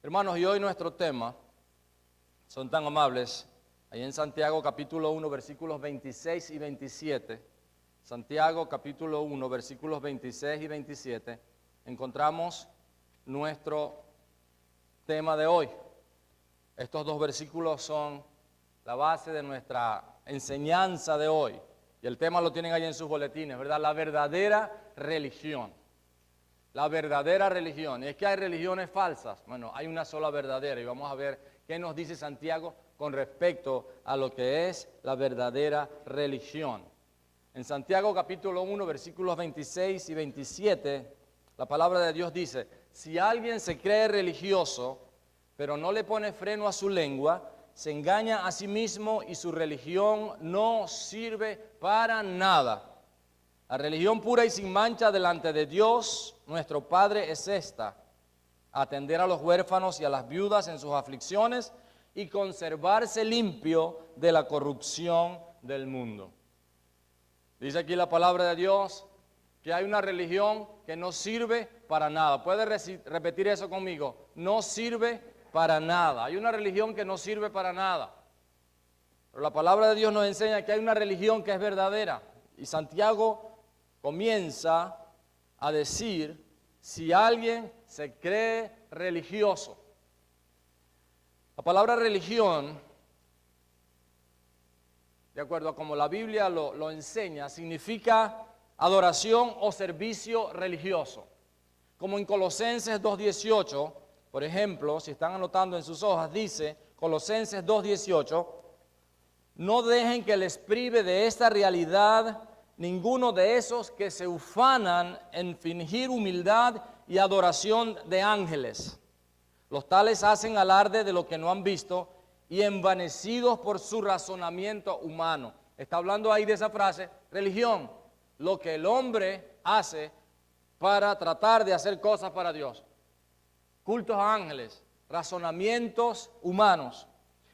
Hermanos, y hoy nuestro tema, son tan amables, ahí en Santiago capítulo 1, versículos 26 y 27, Santiago capítulo 1, versículos 26 y 27, encontramos nuestro tema de hoy. Estos dos versículos son la base de nuestra enseñanza de hoy. Y el tema lo tienen ahí en sus boletines, ¿verdad? La verdadera religión. La verdadera religión. Y es que hay religiones falsas. Bueno, hay una sola verdadera. Y vamos a ver qué nos dice Santiago con respecto a lo que es la verdadera religión. En Santiago capítulo 1, versículos 26 y 27, la palabra de Dios dice: si alguien se cree religioso, pero no le pone freno a su lengua, se engaña a sí mismo y su religión no sirve para nada. La religión pura y sin mancha delante de Dios, nuestro Padre, es esta: atender a los huérfanos y a las viudas en sus aflicciones y conservarse limpio de la corrupción del mundo. Dice aquí la palabra de Dios que hay una religión que no sirve para nada. ¿Puede repetir eso conmigo? No sirve para nada. Hay una religión que no sirve para nada. Pero la palabra de Dios nos enseña que hay una religión que es verdadera. Y Santiago comienza a decir: si alguien se cree religioso. La palabra religión, de acuerdo a como la Biblia lo enseña, significa adoración o servicio religioso. Como en Colosenses 2:18, por ejemplo, si están anotando en sus hojas, dice Colosenses 2:18: no dejen que les prive de esta realidad ninguno de esos que se ufanan en fingir humildad y adoración de ángeles. Los tales hacen alarde de lo que no han visto y envanecidos por su razonamiento humano. Está hablando ahí de esa frase, religión, lo que el hombre hace para tratar de hacer cosas para Dios. Cultos a ángeles, razonamientos humanos.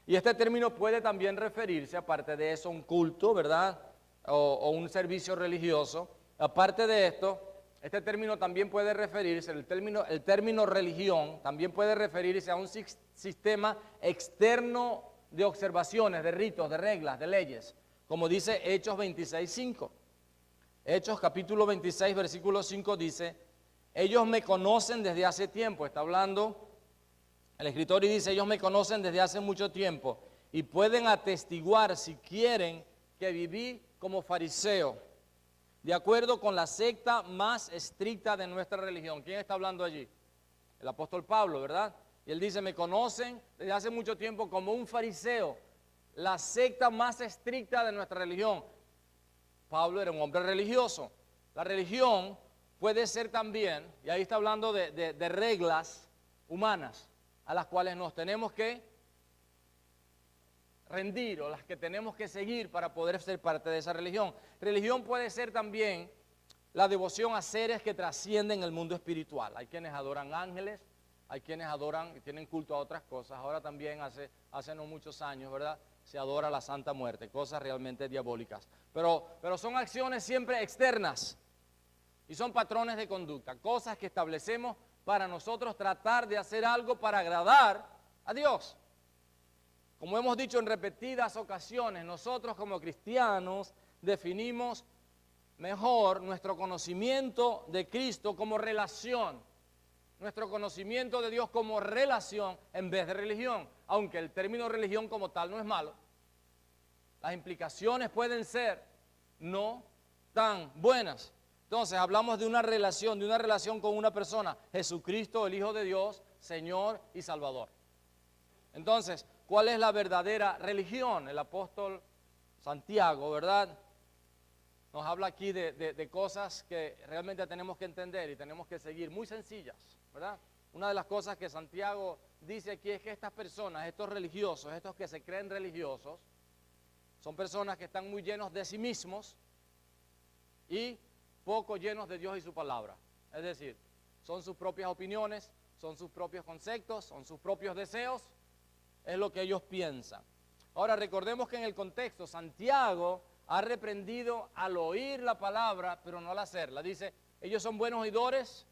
Y este término puede también referirse, aparte de eso, a un culto, ¿verdad? O un servicio religioso. Aparte de esto, este término también puede referirse, el término religión, también puede referirse a un sistema externo de observaciones, de ritos, de reglas, de leyes, como dice Hechos 26:5. Hechos capítulo 26, versículo 5 dice: ellos me conocen desde hace tiempo. Está hablando el escritor y dice: ellos me conocen desde hace mucho tiempo y pueden atestiguar, si quieren, que viví como fariseo, de acuerdo con la secta más estricta de nuestra religión. ¿Quién está hablando allí? El apóstol Pablo, ¿verdad? Y él dice: me conocen desde hace mucho tiempo como un fariseo, la secta más estricta de nuestra religión. Pablo era un hombre religioso. La religión puede ser también, y ahí está hablando de reglas humanas a las cuales nos tenemos que rendir o las que tenemos que seguir para poder ser parte de esa religión. Religión puede ser también la devoción a seres que trascienden el mundo espiritual. Hay quienes adoran ángeles, hay quienes adoran y tienen culto a otras cosas. Ahora también hace no muchos años, ¿verdad?, se adora la Santa Muerte, cosas realmente diabólicas. Pero son acciones siempre externas y son patrones de conducta, cosas que establecemos para nosotros tratar de hacer algo para agradar a Dios. Como hemos dicho en repetidas ocasiones, nosotros como cristianos definimos mejor nuestro conocimiento de Cristo como relación, nuestro conocimiento de Dios como relación en vez de religión, aunque el término religión como tal no es malo. Las implicaciones pueden ser no tan buenas. Entonces hablamos de una relación con una persona, Jesucristo, el Hijo de Dios, Señor y Salvador. Entonces, ¿cuál es la verdadera religión? El apóstol Santiago, ¿verdad?, nos habla aquí de cosas que realmente tenemos que entender y tenemos que seguir, muy sencillas, ¿verdad? Una de las cosas que Santiago dice aquí es que estas personas, estos religiosos, estos que se creen religiosos, son personas que están muy llenos de sí mismos y poco llenos de Dios y su palabra. Es decir, son sus propias opiniones, son sus propios conceptos, son sus propios deseos, es lo que ellos piensan. Ahora recordemos que en el contexto Santiago ha reprendido al oír la palabra pero no al hacerla. Dice: ellos son buenos oidores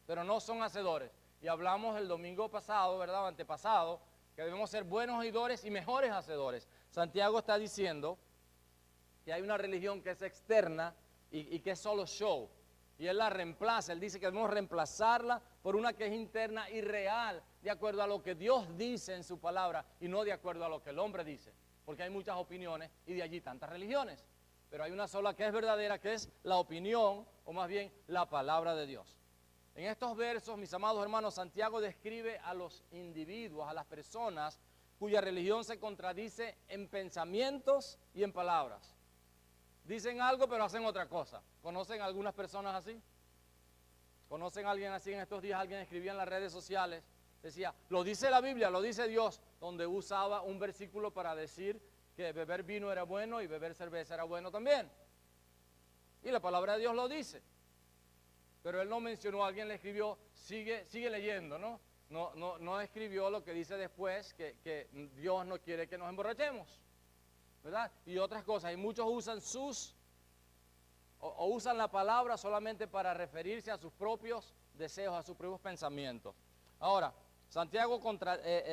pero no son hacedores. Y hablamos el domingo pasado, ¿verdad? O antepasado, que debemos ser buenos oidores y mejores hacedores. Santiago está diciendo que hay una religión que es externa y que es solo show. Y él la reemplaza, él dice que debemos reemplazarla por una que es interna y real, de acuerdo a lo que Dios dice en su palabra y no de acuerdo a lo que el hombre dice. Porque hay muchas opiniones y de allí tantas religiones. Pero hay una sola que es verdadera, que es la opinión, o más bien la palabra de Dios. En estos versos, mis amados hermanos, Santiago describe a los individuos, a las personas cuya religión se contradice en pensamientos y en palabras. Dicen algo pero hacen otra cosa. ¿Conocen algunas personas así? ¿Conocen a alguien así? En estos días alguien escribía en las redes sociales, decía, lo dice la Biblia, lo dice Dios, donde usaba un versículo para decir que beber vino era bueno y beber cerveza era bueno también. Y la palabra de Dios lo dice. Pero él no mencionó, alguien le escribió, sigue leyendo, ¿no? No escribió lo que dice después, que Dios no quiere que nos emborrachemos, ¿verdad? Y otras cosas. Y muchos usan usan la palabra solamente para referirse a sus propios deseos, a sus propios pensamientos. Ahora, Santiago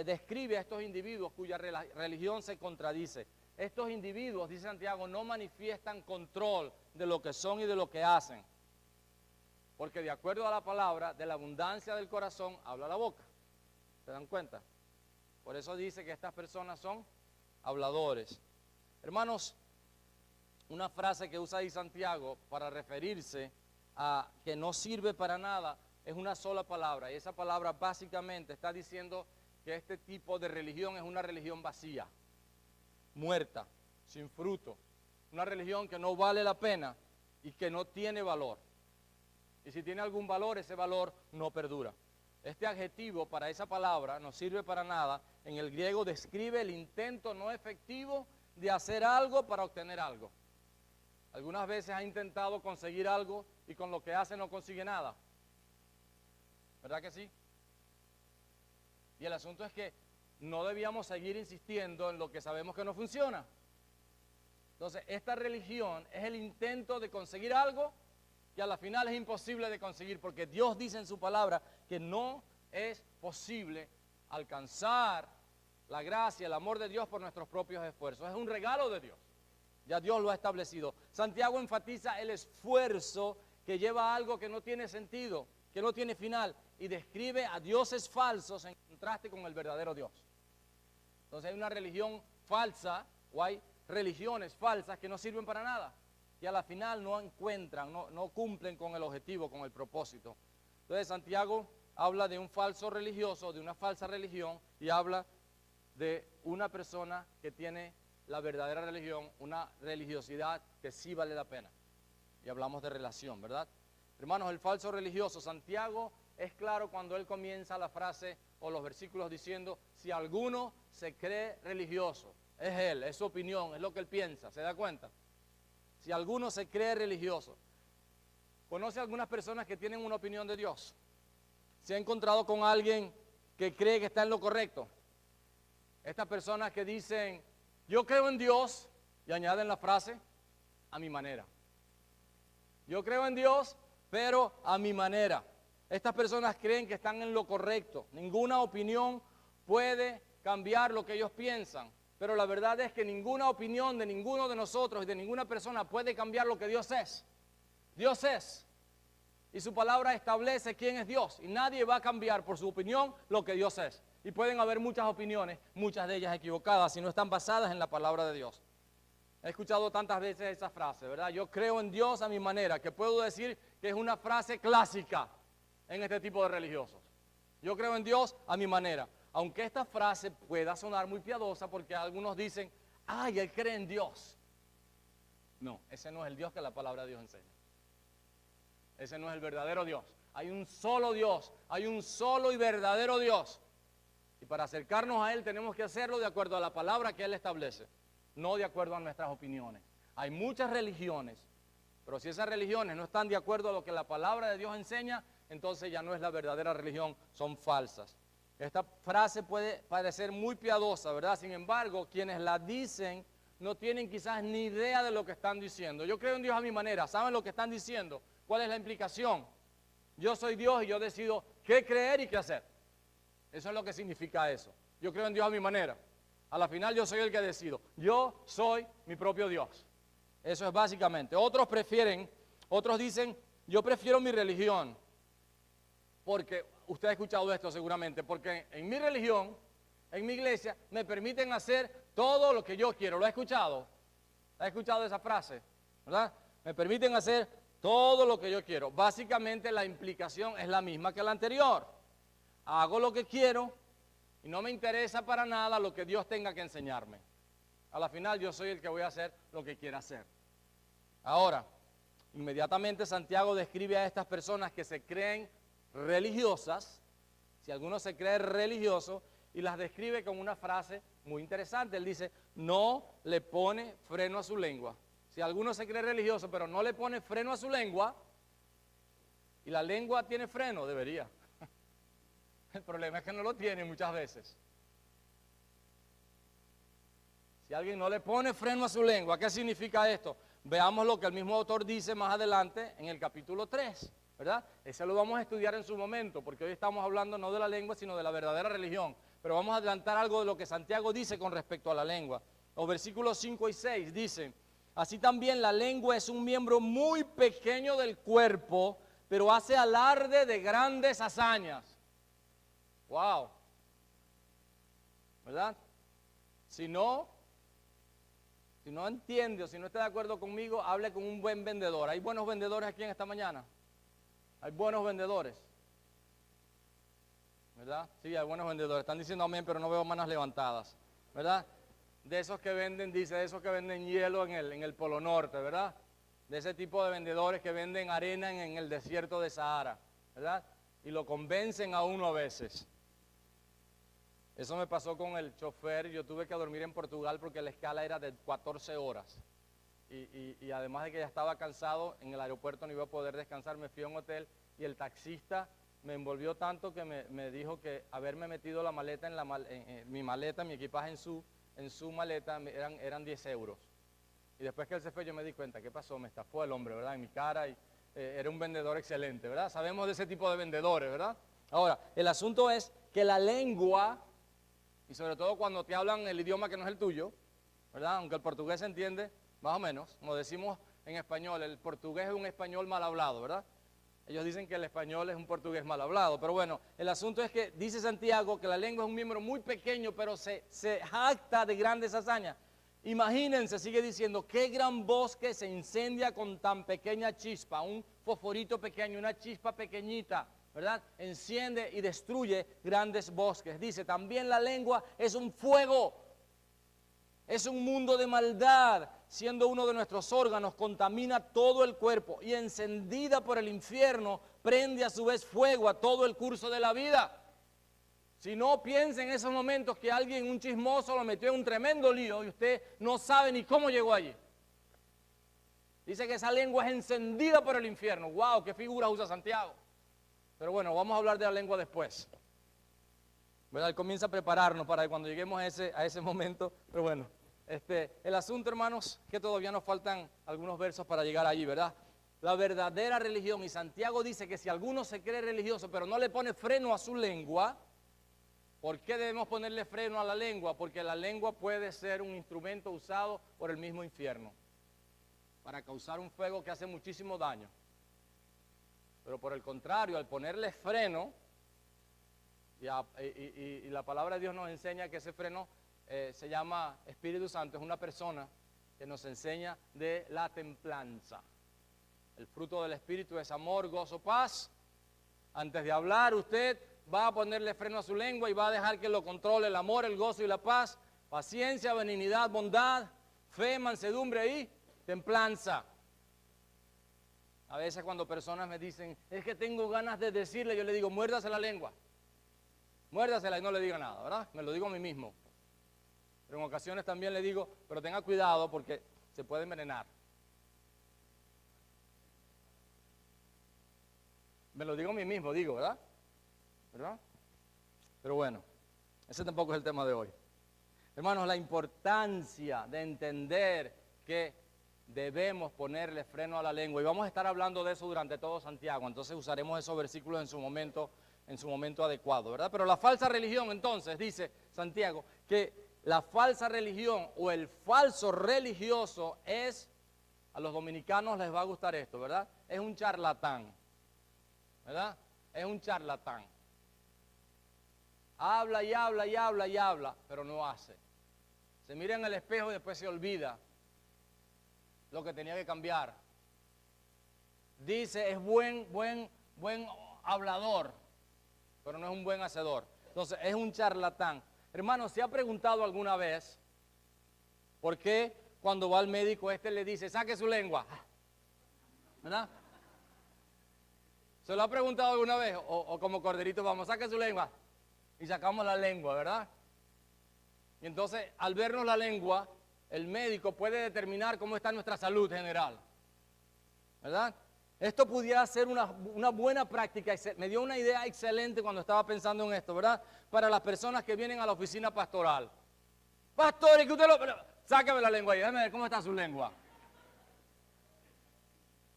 describe a estos individuos cuya religión se contradice. Estos individuos, dice Santiago, no manifiestan control de lo que son y de lo que hacen. Porque de acuerdo a la palabra, de la abundancia del corazón habla la boca. ¿Se dan cuenta? Por eso dice que estas personas son habladores. Hermanos, una frase que usa ahí Santiago para referirse a que no sirve para nada es una sola palabra. Y esa palabra básicamente está diciendo que este tipo de religión es una religión vacía, muerta, sin fruto. Una religión que no vale la pena y que no tiene valor. Y si tiene algún valor, ese valor no perdura. Este adjetivo para esa palabra no sirve para nada. En el griego describe el intento no efectivo de hacer algo para obtener algo. Algunas veces ha intentado conseguir algo y con lo que hace no consigue nada. ¿Verdad que sí? Y el asunto es que no debíamos seguir insistiendo en lo que sabemos que no funciona. Entonces, esta religión es el intento de conseguir algo que a la final es imposible de conseguir, porque Dios dice en su palabra que no es posible alcanzar la gracia, el amor de Dios por nuestros propios esfuerzos. Es un regalo de Dios. Ya Dios lo ha establecido. Santiago enfatiza el esfuerzo que lleva a algo que no tiene sentido, que no tiene final, y describe a dioses falsos en contraste con el verdadero Dios. Entonces hay una religión falsa, o hay religiones falsas que no sirven para nada, que a la final no encuentran, no cumplen con el objetivo, con el propósito. Entonces Santiago habla de un falso religioso, de una falsa religión, y habla de una persona que tiene la verdadera religión, una religiosidad que sí vale la pena. Y hablamos de relación, ¿verdad? Hermanos, el falso religioso, Santiago es claro cuando él comienza la frase o los versículos diciendo, si alguno se cree religioso, es él, es su opinión, es lo que él piensa, ¿se da cuenta? Si alguno se cree religioso. ¿Conoce algunas personas que tienen una opinión de Dios? ¿Se ha encontrado con alguien que cree que está en lo correcto? Estas personas que dicen, yo creo en Dios, y añaden la frase, a mi manera. Yo creo en Dios, pero a mi manera. Estas personas creen que están en lo correcto. Ninguna opinión puede cambiar lo que ellos piensan. Pero la verdad es que ninguna opinión de ninguno de nosotros y de ninguna persona puede cambiar lo que Dios es. Dios es. Y su palabra establece quién es Dios. Y nadie va a cambiar por su opinión lo que Dios es. Y pueden haber muchas opiniones, muchas de ellas equivocadas, si no están basadas en la palabra de Dios. He escuchado tantas veces esa frase, ¿verdad? Yo creo en Dios a mi manera, que puedo decir que es una frase clásica en este tipo de religiosos. Yo creo en Dios a mi manera. Aunque esta frase pueda sonar muy piadosa porque algunos dicen, ay, él cree en Dios. No, ese no es el Dios que la palabra de Dios enseña. Ese no es el verdadero Dios. Hay un solo Dios, hay un solo y verdadero Dios. Y para acercarnos a Él tenemos que hacerlo de acuerdo a la palabra que Él establece, no de acuerdo a nuestras opiniones. Hay muchas religiones, pero si esas religiones no están de acuerdo a lo que la palabra de Dios enseña, entonces ya no es la verdadera religión, son falsas. Esta frase puede parecer muy piadosa, ¿verdad? Sin embargo, quienes la dicen no tienen quizás ni idea de lo que están diciendo. Yo creo en Dios a mi manera. ¿Saben lo que están diciendo? ¿Cuál es la implicación? Yo soy Dios y yo decido qué creer y qué hacer. Eso es lo que significa eso. Yo creo en Dios a mi manera. A la final yo soy el que decido. Yo soy mi propio Dios. Eso es básicamente. Otros dicen, yo prefiero mi religión. Porque, usted ha escuchado esto seguramente, porque en mi religión, en mi iglesia, me permiten hacer todo lo que yo quiero. ¿Lo ha escuchado? ¿Ha escuchado esa frase? ¿Verdad? Me permiten hacer todo lo que yo quiero. Básicamente la implicación es la misma que la anterior. Hago lo que quiero y no me interesa para nada lo que Dios tenga que enseñarme. A la final yo soy el que voy a hacer lo que quiera hacer. Ahora, inmediatamente Santiago describe a estas personas que se creen religiosas, si alguno se cree religioso, y las describe con una frase muy interesante. Él dice, no le pone freno a su lengua. Si alguno se cree religioso, pero no le pone freno a su lengua, y la lengua tiene freno, debería. El problema es que no lo tiene muchas veces. Si alguien no le pone freno a su lengua, ¿qué significa esto? Veamos lo que el mismo autor dice más adelante en el capítulo 3, ¿verdad? Ese lo vamos a estudiar en su momento, porque hoy estamos hablando no de la lengua, sino de la verdadera religión. Pero vamos a adelantar algo de lo que Santiago dice con respecto a la lengua. Los versículos 5 y 6 dicen, así también la lengua es un miembro muy pequeño del cuerpo, pero hace alarde de grandes hazañas. ¡Wow! ¿Verdad? Si no entiende o si no está de acuerdo conmigo, hable con un buen vendedor. ¿Hay buenos vendedores aquí en esta mañana? ¿Hay buenos vendedores? ¿Verdad? Sí, hay buenos vendedores. Están diciendo amén, pero no veo manos levantadas. ¿Verdad? De esos que venden, dice, de esos que venden hielo en el Polo Norte, ¿verdad? De ese tipo de vendedores que venden arena en el desierto de Sahara, ¿verdad? Y lo convencen a uno a veces. Eso me pasó con el chofer. Yo tuve que dormir en Portugal porque la escala era de 14 horas. Y además de que ya estaba cansado, en el aeropuerto no iba a poder descansar, me fui a un hotel y el taxista me envolvió tanto que me dijo que haberme metido la maleta mi maleta, mi equipaje en su maleta, eran 10 euros. Y después que él se fue yo me di cuenta, ¿qué pasó? Me estafó el hombre, ¿verdad? En mi cara, y era un vendedor excelente, ¿verdad? Sabemos de ese tipo de vendedores, ¿verdad? Ahora, el asunto es que la lengua, y sobre todo cuando te hablan el idioma que no es el tuyo, ¿verdad? Aunque el portugués se entiende, más o menos, como decimos en español, el portugués es un español mal hablado, ¿verdad? Ellos dicen que el español es un portugués mal hablado, pero bueno, el asunto es que dice Santiago que la lengua es un miembro muy pequeño, pero se jacta de grandes hazañas. Imagínense, sigue diciendo, qué gran bosque se incendia con tan pequeña chispa, un fosforito pequeño, una chispa pequeñita, ¿verdad? Enciende y destruye grandes bosques. Dice, también la lengua es un fuego, es un mundo de maldad, siendo uno de nuestros órganos, contamina todo el cuerpo y encendida por el infierno, prende a su vez fuego a todo el curso de la vida. Si no, piense en esos momentos que alguien, un chismoso, lo metió en un tremendo lío y usted no sabe ni cómo llegó allí. Dice que esa lengua es encendida por el infierno. ¡Wow! ¿Qué figura usa Santiago? Pero bueno, vamos a hablar de la lengua después. ¿Verdad? Él comienza a prepararnos para que cuando lleguemos a ese momento. Pero bueno, el asunto, hermanos, que todavía nos faltan algunos versos para llegar allí, ¿verdad? La verdadera religión. Y Santiago dice que si alguno se cree religioso, pero no le pone freno a su lengua, ¿por qué debemos ponerle freno a la lengua? Porque la lengua puede ser un instrumento usado por el mismo infierno para causar un fuego que hace muchísimo daño. Pero por el contrario, al ponerle freno, y la palabra de Dios nos enseña que ese freno se llama Espíritu Santo, es una persona que nos enseña de la templanza. El fruto del Espíritu es amor, gozo, paz. Antes de hablar, usted va a ponerle freno a su lengua y va a dejar que lo controle el amor, el gozo y la paz, paciencia, benignidad, bondad, fe, mansedumbre y templanza. A veces cuando personas me dicen, es que tengo ganas de decirle, yo le digo, muérdase la lengua. Muérdasela y no le diga nada, ¿verdad? Me lo digo a mí mismo. Pero en ocasiones también le digo, pero tenga cuidado porque se puede envenenar. Me lo digo a mí mismo, digo, ¿verdad? ¿Verdad? Pero bueno, ese tampoco es el tema de hoy. Hermanos, la importancia de entender que debemos ponerle freno a la lengua. Y vamos a estar hablando de eso durante todo Santiago. Entonces usaremos esos versículos en su momento adecuado, ¿verdad? Pero la falsa religión, entonces, dice Santiago, que la falsa religión o el falso religioso es, a los dominicanos les va a gustar esto, ¿verdad? Es un charlatán, ¿verdad? Es un charlatán. Habla y habla y habla y habla, pero no hace. Se mira en el espejo y después se olvida lo que tenía que cambiar. Dice, es buen hablador, pero no es un buen hacedor. Entonces, es un charlatán. Hermano, ¿se ha preguntado alguna vez por qué cuando va al médico le dice, saque su lengua? ¿Verdad? ¿Se lo ha preguntado alguna vez? O como corderito, vamos, saque su lengua. Y sacamos la lengua, ¿verdad? Y entonces, al vernos la lengua, el médico puede determinar cómo está nuestra salud general, ¿verdad? Esto pudiera ser una buena práctica. Me dio una idea excelente cuando estaba pensando en esto, ¿verdad? Para las personas que vienen a la oficina pastoral. Pastor, y que usted sáqueme la lengua ahí, déjame ver cómo está su lengua.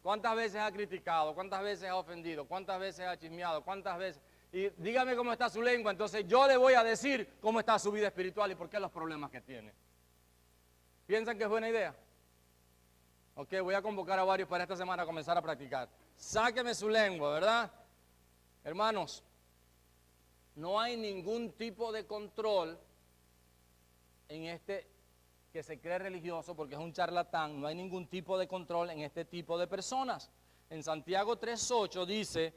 ¿Cuántas veces ha criticado? ¿Cuántas veces ha ofendido? ¿Cuántas veces ha chismeado? ¿Cuántas veces? Y dígame cómo está su lengua, entonces yo le voy a decir cómo está su vida espiritual y por qué los problemas que tiene. ¿Piensan que es buena idea? Ok, voy a convocar a varios para esta semana a comenzar a practicar. Sáqueme su lengua, ¿verdad? Hermanos, no hay ningún tipo de control en este que se cree religioso porque es un charlatán. No hay ningún tipo de control en este tipo de personas. En Santiago 3:8 dice,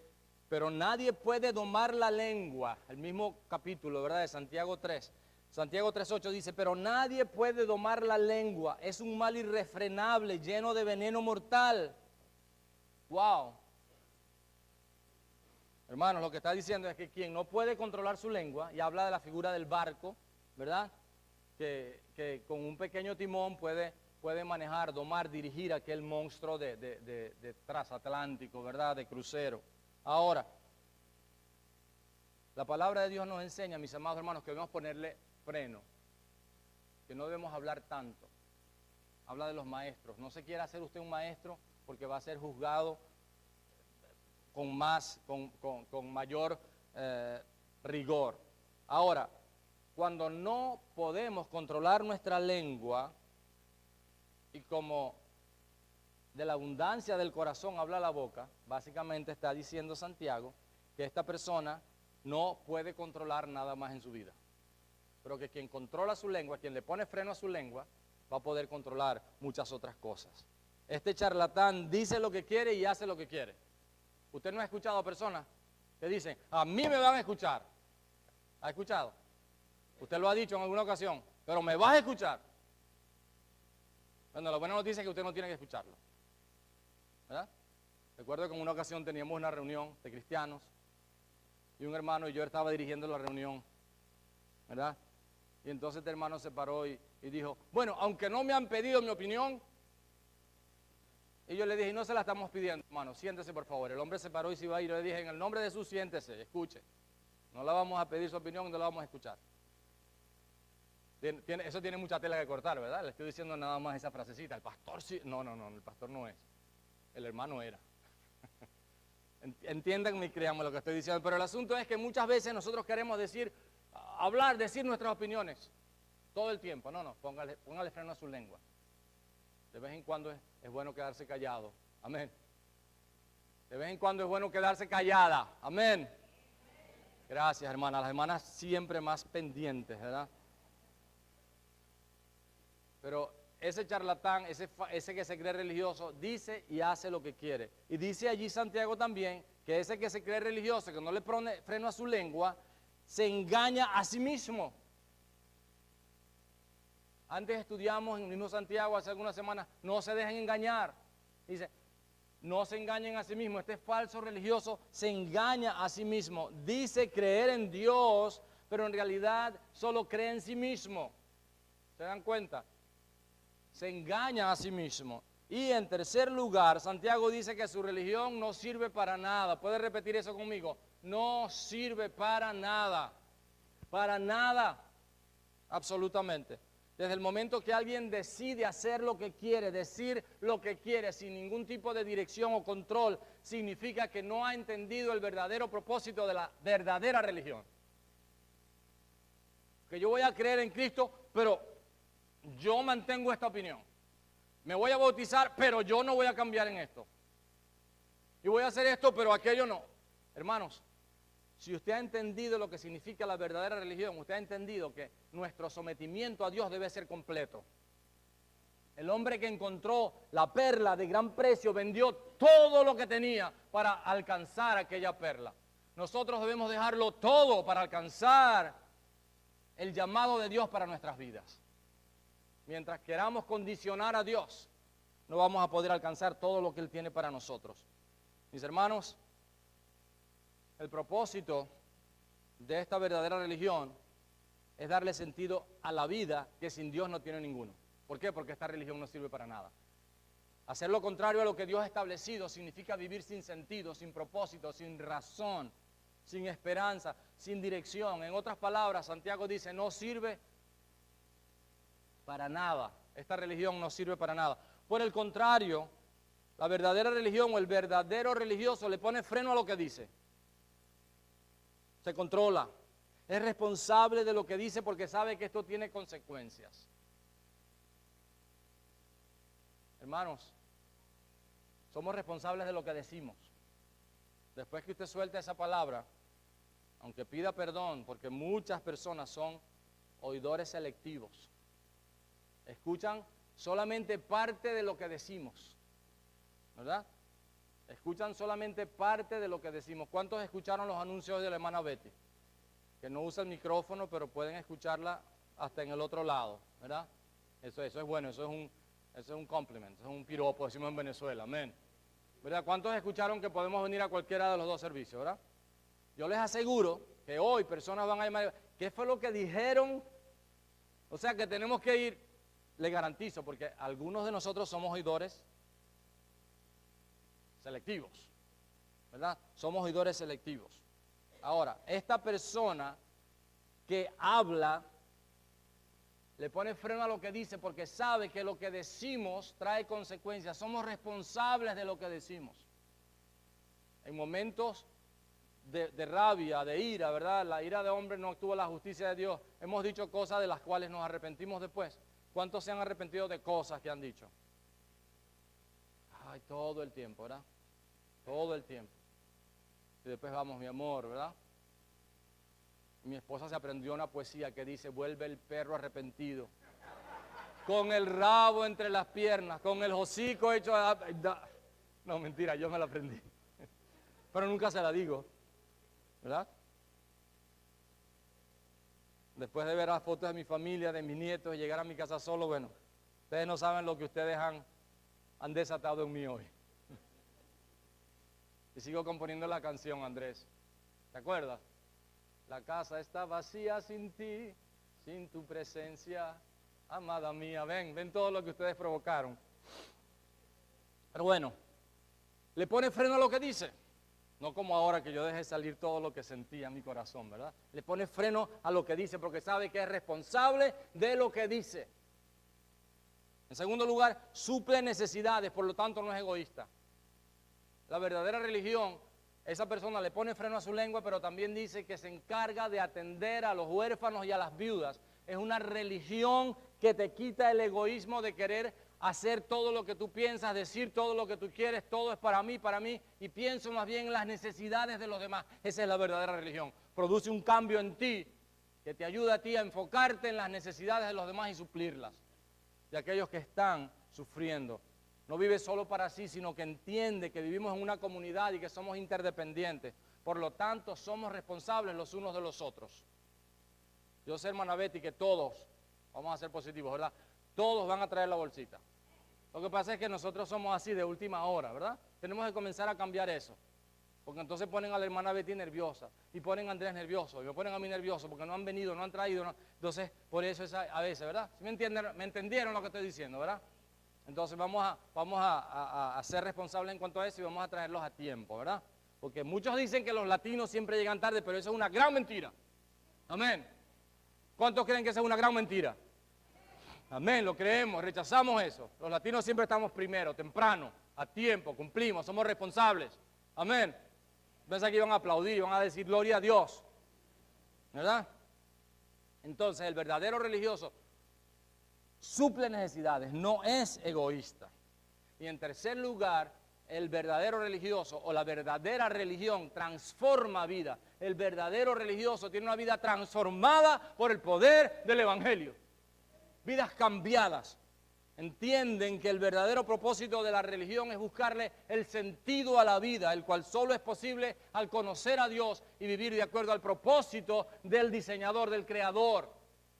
pero nadie puede domar la lengua. El mismo capítulo, ¿verdad? De Santiago 3. Santiago 3:8 dice, pero nadie puede domar la lengua, es un mal irrefrenable, lleno de veneno mortal. Wow. Hermanos, lo que está diciendo es que quien no puede controlar su lengua, y habla de la figura del barco, ¿verdad? Que con un pequeño timón puede manejar, domar, dirigir aquel monstruo de transatlántico, ¿verdad? De crucero. Ahora, la palabra de Dios nos enseña, mis amados hermanos, que debemos ponerle freno, que no debemos hablar tanto. Habla de los maestros. No se quiera hacer usted un maestro porque va a ser juzgado con mayor rigor. Ahora, cuando no podemos controlar nuestra lengua y como de la abundancia del corazón habla la boca, básicamente está diciendo Santiago que esta persona no puede controlar nada más en su vida. Pero que quien controla su lengua, quien le pone freno a su lengua, va a poder controlar muchas otras cosas. Este charlatán dice lo que quiere y hace lo que quiere. ¿Usted no ha escuchado a personas que dicen, a mí me van a escuchar? ¿Ha escuchado? Usted lo ha dicho en alguna ocasión, pero me vas a escuchar. Bueno, la buena noticia es que usted no tiene que escucharlo, ¿verdad? Recuerdo que en una ocasión teníamos una reunión de cristianos y un hermano y yo estaba dirigiendo la reunión, ¿verdad? Y entonces este hermano se paró y dijo, bueno, aunque no me han pedido mi opinión, y yo le dije, no se la estamos pidiendo, hermano, siéntese por favor. El hombre se paró y se iba y yo le dije, en el nombre de Jesús, siéntese, escuche. No la vamos a pedir su opinión y no la vamos a escuchar. Eso tiene mucha tela que cortar, ¿verdad? Le estoy diciendo nada más esa frasecita. El pastor sí. No, el pastor no es. El hermano era. Entiendan y créanme lo que estoy diciendo. Pero el asunto es que muchas veces nosotros queremos decir nuestras opiniones todo el tiempo. No, póngale freno a su lengua. De vez en cuando es bueno quedarse callado. Amén. De vez en cuando es bueno quedarse callada. Amén. Gracias, hermanas. Las hermanas siempre más pendientes, ¿verdad? Pero ese charlatán, ese que se cree religioso, dice y hace lo que quiere. Y dice allí Santiago también que ese que se cree religioso, que no le pone freno a su lengua, se engaña a sí mismo. Antes estudiamos en el mismo Santiago, hace algunas semanas, no se dejen engañar. Dice, no se engañen a sí mismos. Este falso religioso se engaña a sí mismo. Dice creer en Dios, pero en realidad solo cree en sí mismo. ¿Se dan cuenta? Se engaña a sí mismo. Y en tercer lugar, Santiago dice que su religión no sirve para nada. ¿Puede repetir eso conmigo? No sirve para nada. Para nada. Absolutamente. Desde el momento que alguien decide hacer lo que quiere, decir lo que quiere, sin ningún tipo de dirección o control, significa que no ha entendido el verdadero propósito de la verdadera religión. Que yo voy a creer en Cristo, pero yo mantengo esta opinión. Me voy a bautizar, pero yo no voy a cambiar en esto. Y voy a hacer esto, pero aquello no. Hermanos, si usted ha entendido lo que significa la verdadera religión, usted ha entendido que nuestro sometimiento a Dios debe ser completo. El hombre que encontró la perla de gran precio vendió todo lo que tenía para alcanzar aquella perla. Nosotros debemos dejarlo todo para alcanzar el llamado de Dios para nuestras vidas. Mientras queramos condicionar a Dios, no vamos a poder alcanzar todo lo que Él tiene para nosotros. Mis hermanos, el propósito de esta verdadera religión es darle sentido a la vida que sin Dios no tiene ninguno. ¿Por qué? Porque esta religión no sirve para nada. Hacer lo contrario a lo que Dios ha establecido significa vivir sin sentido, sin propósito, sin razón, sin esperanza, sin dirección. En otras palabras, Santiago dice, no sirve para nada. Esta religión no sirve para nada. Por el contrario, la verdadera religión o el verdadero religioso le pone freno a lo que dice. Se controla, es responsable de lo que dice porque sabe que esto tiene consecuencias. Hermanos, somos responsables de lo que decimos. Después que usted suelte esa palabra, aunque pida perdón, porque muchas personas son oidores selectivos, escuchan solamente parte de lo que decimos, ¿verdad? Escuchan solamente parte de lo que decimos. ¿Cuántos escucharon los anuncios de la hermana Betty? Que no usa el micrófono, pero pueden escucharla hasta en el otro lado, ¿verdad? Eso es bueno, eso es un compliment, eso es un piropo, decimos en Venezuela, amén. ¿Verdad? ¿Cuántos escucharon que podemos venir a cualquiera de los dos servicios, verdad? Yo les aseguro que hoy personas van a llamar, ¿qué fue lo que dijeron? O sea que tenemos que ir, les garantizo, porque algunos de nosotros somos oidores selectivos, ¿verdad? Somos oidores selectivos. Ahora, esta persona que habla le pone freno a lo que dice porque sabe que lo que decimos trae consecuencias. Somos responsables de lo que decimos. En momentos de rabia, de ira, ¿verdad? La ira de hombre no actúa la justicia de Dios. Hemos dicho cosas de las cuales nos arrepentimos después. ¿Cuántos se han arrepentido de cosas que han dicho? Ay, todo el tiempo, ¿verdad? Todo el tiempo. Y después vamos, mi amor, ¿verdad? Mi esposa se aprendió una poesía que dice, vuelve el perro arrepentido, con el rabo entre las piernas, con el hocico hecho... No, mentira, yo me la aprendí. Pero nunca se la digo, ¿verdad? Después de ver las fotos de mi familia, de mis nietos, y llegar a mi casa solo, bueno, ustedes no saben lo que ustedes han desatado en mí hoy. Y sigo componiendo la canción, Andrés. ¿Te acuerdas? La casa está vacía sin ti, sin tu presencia, amada mía. Ven todo lo que ustedes provocaron. Pero bueno, le pone freno a lo que dice. No como ahora que yo dejé salir todo lo que sentía en mi corazón, ¿verdad? Le pone freno a lo que dice porque sabe que es responsable de lo que dice. En segundo lugar, suple necesidades, por lo tanto no es egoísta. La verdadera religión, esa persona le pone freno a su lengua, pero también dice que se encarga de atender a los huérfanos y a las viudas. Es una religión que te quita el egoísmo de querer hacer todo lo que tú piensas, decir todo lo que tú quieres, todo es para mí, y pienso más bien en las necesidades de los demás. Esa es la verdadera religión. Produce un cambio en ti que te ayuda a ti a enfocarte en las necesidades de los demás y suplirlas, de aquellos que están sufriendo. No vive solo para sí, sino que entiende que vivimos en una comunidad y que somos interdependientes. Por lo tanto, somos responsables los unos de los otros. Yo sé, hermana Betty, que todos, vamos a ser positivos, ¿verdad? Todos van a traer la bolsita. Lo que pasa es que nosotros somos así de última hora, ¿verdad? Tenemos que comenzar a cambiar eso. Porque entonces ponen a la hermana Betty nerviosa, y ponen a Andrés nervioso, y me ponen a mí nervioso porque no han venido, no han traído. No. Entonces, por eso es a veces, ¿verdad? ¿Sí me entendieron lo que estoy diciendo, verdad? Entonces vamos a ser responsables en cuanto a eso y vamos a traerlos a tiempo, ¿verdad? Porque muchos dicen que los latinos siempre llegan tarde, pero eso es una gran mentira. Amén. ¿Cuántos creen que esa es una gran mentira? Amén, lo creemos, rechazamos eso. Los latinos siempre estamos primero, temprano, a tiempo, cumplimos, somos responsables. Amén. Pensé que iban a aplaudir, iban a decir gloria a Dios. ¿Verdad? Entonces, el verdadero religioso suple necesidades, no es egoísta. Y en tercer lugar, el verdadero religioso o la verdadera religión transforma vida. El verdadero religioso tiene una vida transformada por el poder del Evangelio. Vidas cambiadas. Entienden que el verdadero propósito de la religión es buscarle el sentido a la vida, el cual solo es posible al conocer a Dios y vivir de acuerdo al propósito del diseñador, del creador,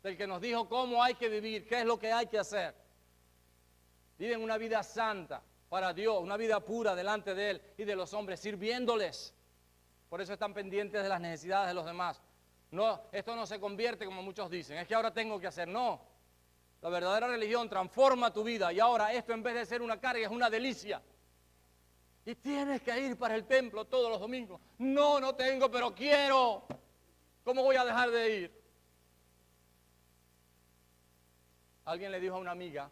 del que nos dijo cómo hay que vivir, qué es lo que hay que hacer. Viven una vida santa para Dios, una vida pura delante de Él y de los hombres, sirviéndoles. Por eso están pendientes de las necesidades de los demás. No, esto no se convierte como muchos dicen, es que ahora tengo que hacer, no. La verdadera religión transforma tu vida y ahora esto en vez de ser una carga es una delicia. Y tienes que ir para el templo todos los domingos. No, no tengo, pero quiero. ¿Cómo voy a dejar de ir? Alguien le dijo a una amiga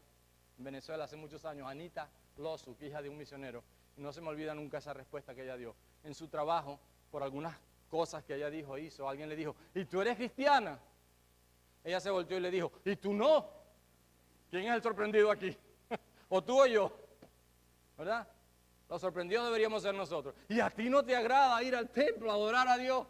en Venezuela hace muchos años, Anita Losuk, hija de un misionero, y no se me olvida nunca esa respuesta que ella dio. En su trabajo, por algunas cosas que ella dijo, hizo, alguien le dijo, ¿y tú eres cristiana? Ella se volteó y le dijo, ¿y tú no? ¿Quién es el sorprendido aquí? ¿O tú o yo? ¿Verdad? Los sorprendidos deberíamos ser nosotros. ¿Y a ti no te agrada ir al templo a adorar a Dios?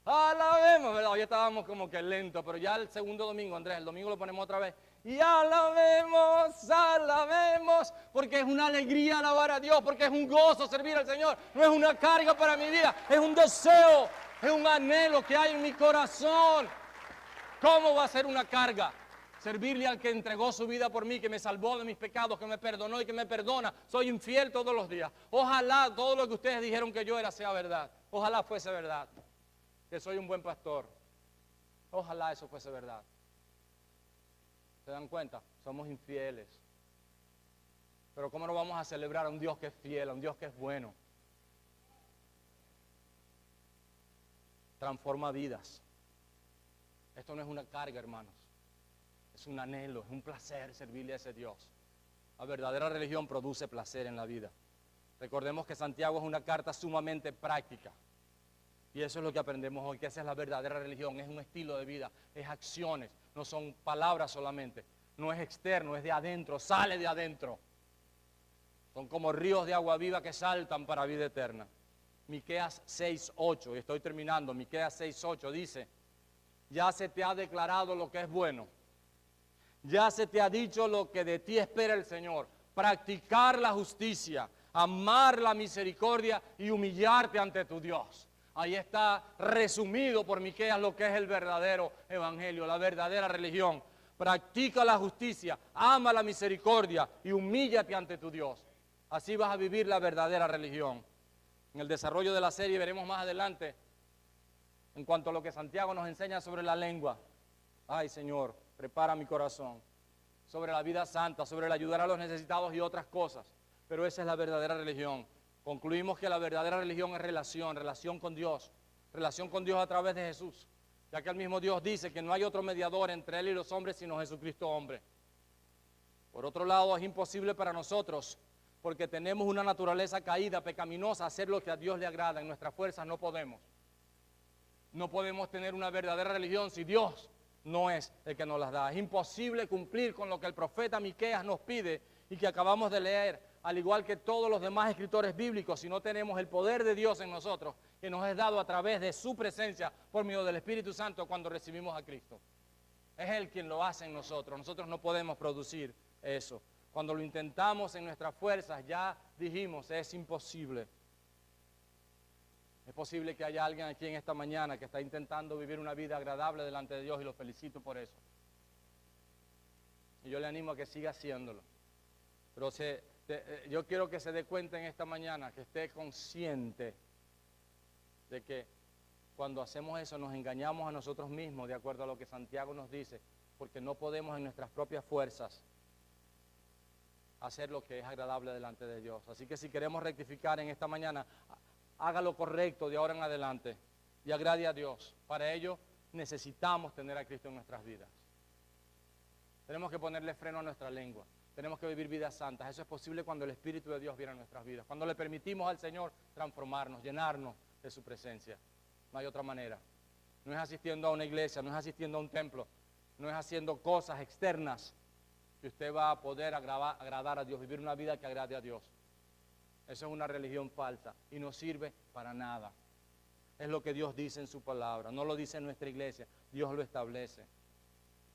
Alabemos, ¿verdad? Hoy estábamos como que lentos, pero ya el segundo domingo, Andrés, el domingo lo ponemos otra vez. Y alabemos, alabemos, porque es una alegría alabar a Dios, porque es un gozo servir al Señor. No es una carga para mi vida, es un deseo, es un anhelo que hay en mi corazón. ¿Cómo va a ser una carga? Servirle al que entregó su vida por mí, que me salvó de mis pecados, que me perdonó y que me perdona. Soy infiel todos los días. Ojalá todo lo que ustedes dijeron que yo era sea verdad. Ojalá fuese verdad. Que soy un buen pastor. Ojalá eso fuese verdad. ¿Se dan cuenta? Somos infieles. Pero ¿cómo no vamos a celebrar a un Dios que es fiel, a un Dios que es bueno? Transforma vidas. Esto no es una carga, hermanos. Es un anhelo, es un placer servirle a ese Dios. La verdadera religión produce placer en la vida. Recordemos que Santiago es una carta sumamente práctica. Y eso es lo que aprendemos hoy, que esa es la verdadera religión. Es un estilo de vida, es acciones, no son palabras solamente. No es externo, es de adentro, sale de adentro. Son como ríos de agua viva que saltan para vida eterna. Miqueas 6:8, y estoy terminando, Miqueas 6:8 dice, ya se te ha declarado lo que es bueno. Ya se te ha dicho lo que de ti espera el Señor, practicar la justicia, amar la misericordia y humillarte ante tu Dios. Ahí está resumido por Miqueas lo que es el verdadero evangelio, la verdadera religión. Practica la justicia, ama la misericordia y humíllate ante tu Dios. Así vas a vivir la verdadera religión. En el desarrollo de la serie veremos más adelante en cuanto a lo que Santiago nos enseña sobre la lengua. Ay, Señor, prepara mi corazón. Sobre la vida santa, sobre el ayudar a los necesitados y otras cosas. Pero esa es la verdadera religión. Concluimos que la verdadera religión es relación con Dios a través de Jesús. Ya que el mismo Dios dice que no hay otro mediador entre Él y los hombres sino Jesucristo hombre. Por otro lado, es imposible para nosotros, porque tenemos una naturaleza caída, pecaminosa, hacer lo que a Dios le agrada. En nuestras fuerzas no podemos. No podemos tener una verdadera religión si Dios no es el que nos las da. Es imposible cumplir con lo que el profeta Miqueas nos pide y que acabamos de leer, al igual que todos los demás escritores bíblicos, si no tenemos el poder de Dios en nosotros, que nos es dado a través de su presencia por medio del Espíritu Santo cuando recibimos a Cristo. Es Él quien lo hace en nosotros. Nosotros no podemos producir eso. Cuando lo intentamos en nuestras fuerzas, ya dijimos, es imposible. Es posible que haya alguien aquí en esta mañana que está intentando vivir una vida agradable delante de Dios y lo felicito por eso. Y yo le animo a que siga haciéndolo. Pero yo quiero que se dé cuenta en esta mañana, que esté consciente de que cuando hacemos eso nos engañamos a nosotros mismos, de acuerdo a lo que Santiago nos dice, porque no podemos en nuestras propias fuerzas hacer lo que es agradable delante de Dios. Así que si queremos rectificar en esta mañana, haga lo correcto de ahora en adelante y agrade a Dios. Para ello necesitamos tener a Cristo en nuestras vidas. Tenemos que ponerle freno a nuestra lengua. Tenemos que vivir vidas santas. Eso es posible cuando el Espíritu de Dios viene a nuestras vidas. Cuando le permitimos al Señor transformarnos, llenarnos de su presencia. No hay otra manera. No es asistiendo a una iglesia, no es asistiendo a un templo, no es haciendo cosas externas que usted va a poder agradar a Dios, vivir una vida que agrade a Dios. Eso es una religión falsa y no sirve para nada. Es lo que Dios dice en su palabra, no lo dice en nuestra iglesia, Dios lo establece.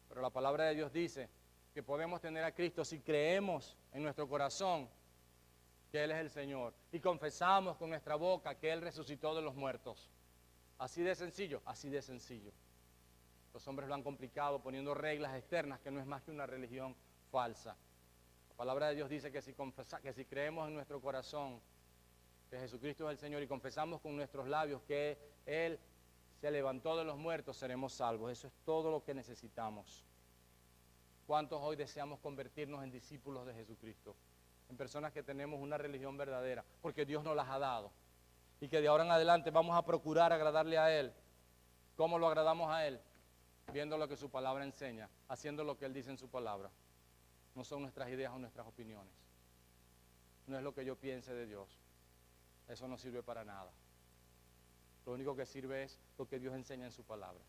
Pero la palabra de Dios dice que podemos tener a Cristo si creemos en nuestro corazón que Él es el Señor y confesamos con nuestra boca que Él resucitó de los muertos. Así de sencillo, así de sencillo. Los hombres lo han complicado poniendo reglas externas que no es más que una religión falsa. La palabra de Dios dice que si creemos en nuestro corazón que Jesucristo es el Señor y confesamos con nuestros labios que Él se levantó de los muertos, seremos salvos. Eso es todo lo que necesitamos. ¿Cuántos hoy deseamos convertirnos en discípulos de Jesucristo? En personas que tenemos una religión verdadera, porque Dios nos las ha dado. Y que de ahora en adelante vamos a procurar agradarle a Él. ¿Cómo lo agradamos a Él? Viendo lo que su palabra enseña, haciendo lo que Él dice en su palabra. No son nuestras ideas o nuestras opiniones. No es lo que yo piense de Dios. Eso no sirve para nada. Lo único que sirve es lo que Dios enseña en su palabra.